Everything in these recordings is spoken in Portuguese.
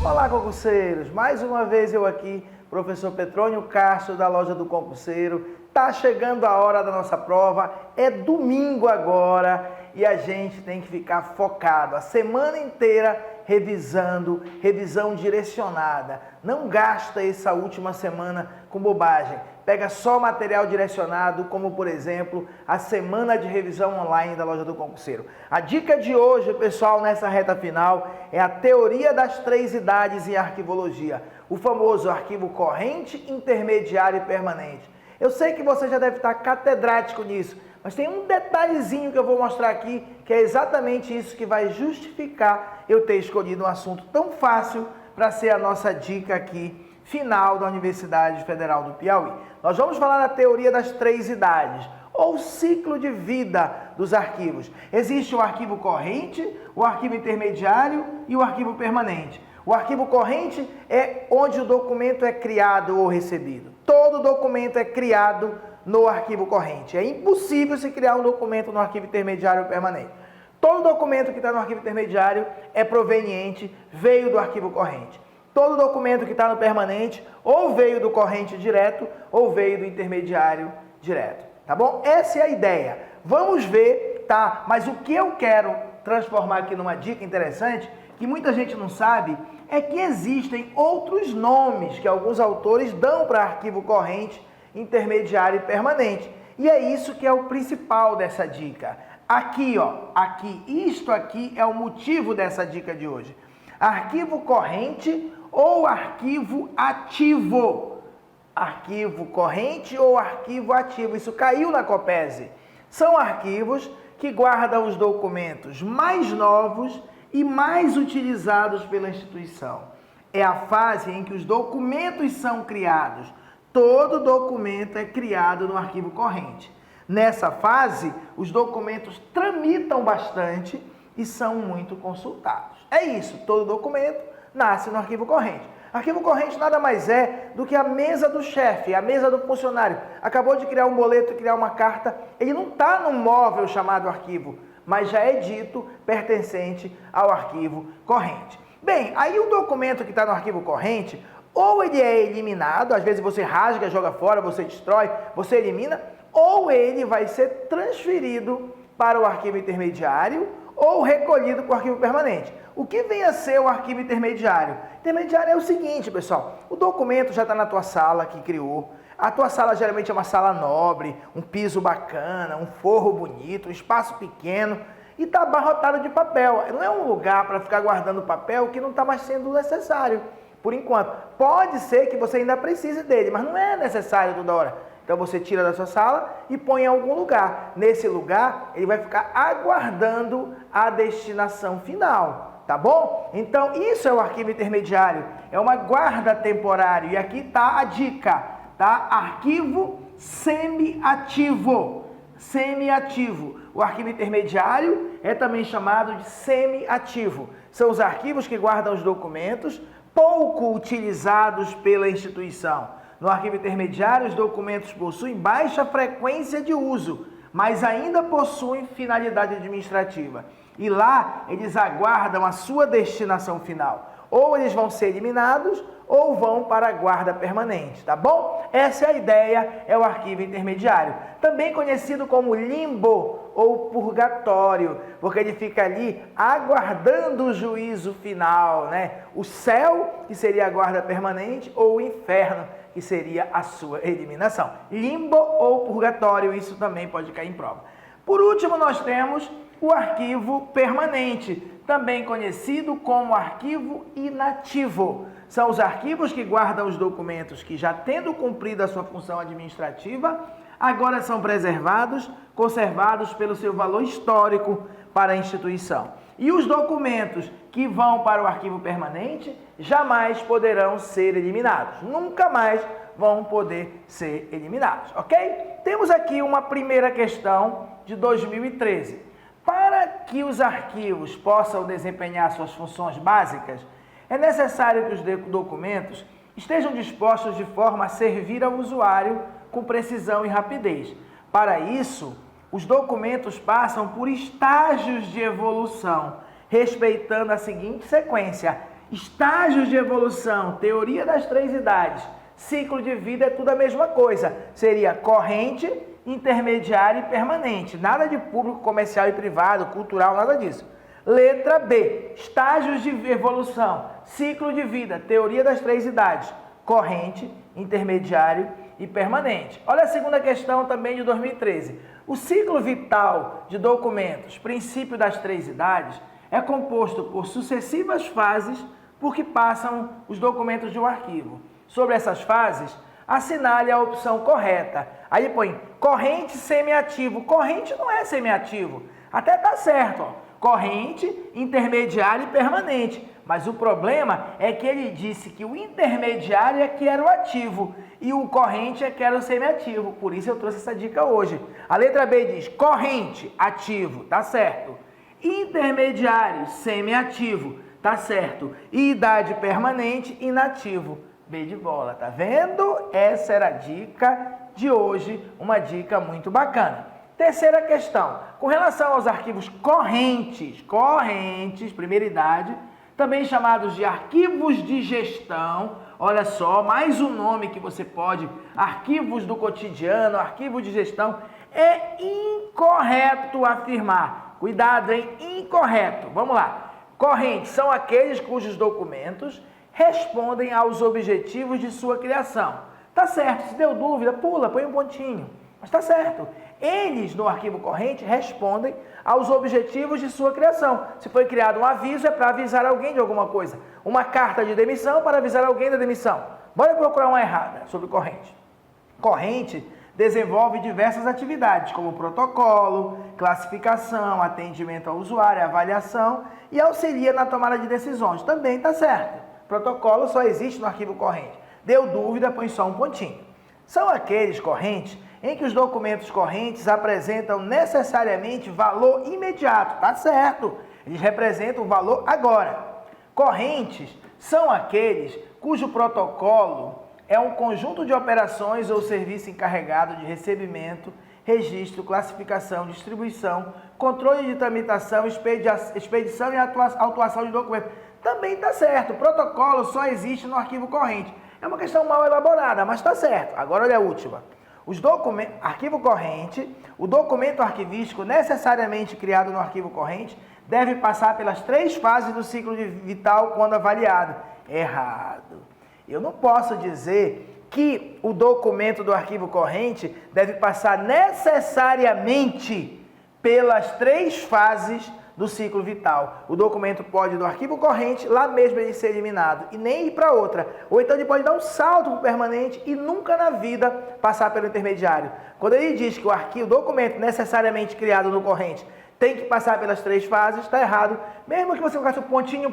Olá, concurseiros! Mais uma vez eu aqui, professor Petrônio Castro, da Loja do Concurseiro. Tá chegando a hora da nossa prova, é domingo agora e a gente tem que ficar focado a semana inteira revisão direcionada. Não gasta essa última semana com bobagem. Pega só material direcionado, como por exemplo, a semana de revisão online da Loja do Concurseiro. A dica de hoje, pessoal, nessa reta final, é a teoria das 3 idades em arquivologia. O famoso arquivo corrente, intermediário e permanente. Eu sei que você já deve estar catedrático nisso, mas tem um detalhezinho que eu vou mostrar aqui, que é exatamente isso que vai justificar eu ter escolhido um assunto tão fácil para ser a nossa dica aqui final da Universidade Federal do Piauí. Nós vamos falar da teoria das 3 idades, ou ciclo de vida dos arquivos. Existe o arquivo corrente, o arquivo intermediário e o arquivo permanente. O arquivo corrente é onde o documento é criado ou recebido. Todo documento é criado no arquivo corrente. É impossível se criar um documento no arquivo intermediário ou permanente. Todo documento que está no arquivo intermediário é proveniente, veio do arquivo corrente. Todo documento que está no permanente ou veio do corrente direto ou veio do intermediário direto. Tá bom? Essa é a ideia. Vamos ver, tá? Mas o que eu quero transformar aqui numa dica interessante, que muita gente não sabe, é que existem outros nomes que alguns autores dão para arquivo corrente, intermediário e permanente. E é isso que é o principal dessa dica. Aqui, ó, isto aqui é o motivo dessa dica de hoje. Arquivo corrente ou arquivo ativo. Arquivo corrente ou arquivo ativo. Isso caiu na Copese. São arquivos que guardam os documentos mais novos e mais utilizados pela instituição. É a fase em que os documentos são criados. Todo documento é criado no arquivo corrente. Nessa fase, os documentos tramitam bastante e são muito consultados. É isso, todo documento nasce no arquivo corrente. Arquivo corrente nada mais é do que a mesa do chefe, a mesa do funcionário. Acabou de criar um boleto, criar uma carta, ele não está num móvel chamado arquivo, mas já é dito pertencente ao arquivo corrente. Bem, aí o documento que está no arquivo corrente, ou ele é eliminado, às vezes você rasga, joga fora, você destrói, você elimina, ou ele vai ser transferido para o arquivo intermediário ou recolhido para o arquivo permanente. O que vem a ser o arquivo intermediário? Intermediário é o seguinte, pessoal, o documento já está na tua sala que criou, a tua sala geralmente é uma sala nobre, um piso bacana, um forro bonito, um espaço pequeno e está abarrotado de papel. Não é um lugar para ficar guardando papel que não está mais sendo necessário, por enquanto. Pode ser que você ainda precise dele, mas não é necessário toda hora. Então você tira da sua sala e põe em algum lugar. Nesse lugar, ele vai ficar aguardando a destinação final, tá bom? Então isso é o arquivo intermediário, é uma guarda temporária. E aqui está a dica, tá? Arquivo semi-ativo. Semi-ativo. O arquivo intermediário é também chamado de semi-ativo. São os arquivos que guardam os documentos pouco utilizados pela instituição. No arquivo intermediário, os documentos possuem baixa frequência de uso, mas ainda possuem finalidade administrativa. E lá, eles aguardam a sua destinação final. Ou eles vão ser eliminados, ou vão para a guarda permanente, tá bom? Essa é a ideia, é o arquivo intermediário. Também conhecido como limbo ou purgatório, porque ele fica ali aguardando o juízo final, né? O céu, que seria a guarda permanente, ou o inferno, que seria a sua eliminação. Limbo ou purgatório, isso também pode cair em prova. Por último, nós temos o arquivo permanente, também conhecido como arquivo inativo. São os arquivos que guardam os documentos que, já tendo cumprido a sua função administrativa, agora são preservados, conservados pelo seu valor histórico para a instituição. E os documentos que vão para o arquivo permanente jamais poderão ser eliminados. Nunca mais vão poder ser eliminados, ok? Temos aqui uma primeira questão de 2013. Para que os arquivos possam desempenhar suas funções básicas, é necessário que os documentos estejam dispostos de forma a servir ao usuário com precisão e rapidez. Para isso, os documentos passam por estágios de evolução, respeitando a seguinte sequência: estágios de evolução, teoria das 3 idades, ciclo de vida é tudo a mesma coisa. Seria corrente, intermediário e permanente. Nada de público, comercial e privado, cultural, nada disso. Letra B, estágios de evolução, ciclo de vida, teoria das 3 idades, corrente, intermediário e permanente. Olha a segunda questão também de 2013. O ciclo vital de documentos, princípio das 3 idades, é composto por sucessivas fases por que passam os documentos de um arquivo. Sobre essas fases, assinale a opção correta. Aí põe corrente semiativo. Corrente não é semiativo. Até tá certo, ó. Corrente, intermediário e permanente. Mas o problema é que ele disse que o intermediário é que era o ativo e o corrente é que era o semiativo. Por isso eu trouxe essa dica hoje. A letra B diz corrente, ativo, tá certo. Intermediário, semiativo, tá certo. E idade permanente, inativo. B de bola, tá vendo? Essa era a dica de hoje, uma dica muito bacana. Terceira questão, com relação aos arquivos correntes, primeira idade, também chamados de arquivos de gestão, olha só, mais um nome que você pode, arquivos do cotidiano, arquivo de gestão, é incorreto afirmar. Cuidado, hein? Incorreto. Vamos lá. Correntes são aqueles cujos documentos respondem aos objetivos de sua criação. Tá certo, se deu dúvida, pula, põe um pontinho. Mas tá certo. Eles, no arquivo corrente, respondem aos objetivos de sua criação. Se foi criado um aviso, é para avisar alguém de alguma coisa. Uma carta de demissão para avisar alguém da demissão. Bora procurar uma errada sobre corrente. Corrente desenvolve diversas atividades, como protocolo, classificação, atendimento ao usuário, avaliação e auxilia na tomada de decisões. Também está certo. Protocolo só existe no arquivo corrente. Deu dúvida, põe só um pontinho. São aqueles correntes em que os documentos correntes apresentam necessariamente valor imediato. Tá certo. Eles representam o valor agora. Correntes são aqueles cujo protocolo é um conjunto de operações ou serviço encarregado de recebimento, registro, classificação, distribuição, controle de tramitação, expedição e autuação de documentos. Também está certo, o protocolo só existe no arquivo corrente. É uma questão mal elaborada, mas está certo. Agora olha a última. Arquivo corrente, o documento arquivístico necessariamente criado no arquivo corrente deve passar pelas 3 fases do ciclo vital quando avaliado. Errado. Eu não posso dizer que o documento do arquivo corrente deve passar necessariamente pelas 3 fases do ciclo vital. O documento pode, do arquivo corrente, lá mesmo ele ser eliminado e nem ir para outra. Ou então ele pode dar um salto para o permanente e nunca na vida passar pelo intermediário. Quando ele diz que o documento necessariamente criado no corrente tem que passar pelas 3 fases, está errado. Mesmo que você colocasse um pontinho,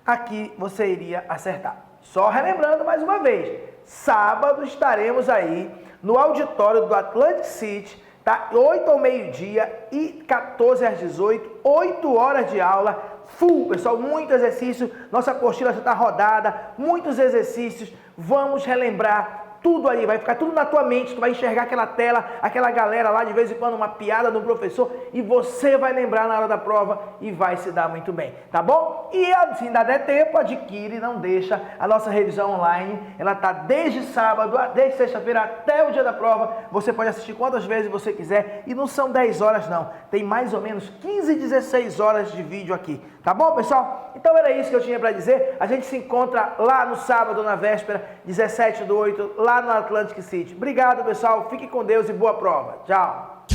aqui você iria acertar. Só relembrando mais uma vez, sábado estaremos aí no auditório do Atlantic City, tá? 8 ao meio-dia e 14 às 18, 8 horas de aula, full, pessoal, muito exercício, nossa apostila já está rodada, muitos exercícios, vamos relembrar tudo ali, vai ficar tudo na tua mente, tu vai enxergar aquela tela, aquela galera lá, de vez em quando uma piada do professor, e você vai lembrar na hora da prova e vai se dar muito bem, tá bom? E se ainda der tempo, adquire, não deixa, a nossa revisão online, ela tá desde sábado, desde sexta-feira até o dia da prova, você pode assistir quantas vezes você quiser, e não são 10 horas não, tem mais ou menos 15, 16 horas de vídeo aqui, tá bom, pessoal? Então era isso que eu tinha para dizer, a gente se encontra lá no sábado, na véspera, 17/8, lá no Atlantic City. Obrigado, pessoal. Fique com Deus e boa prova. Tchau.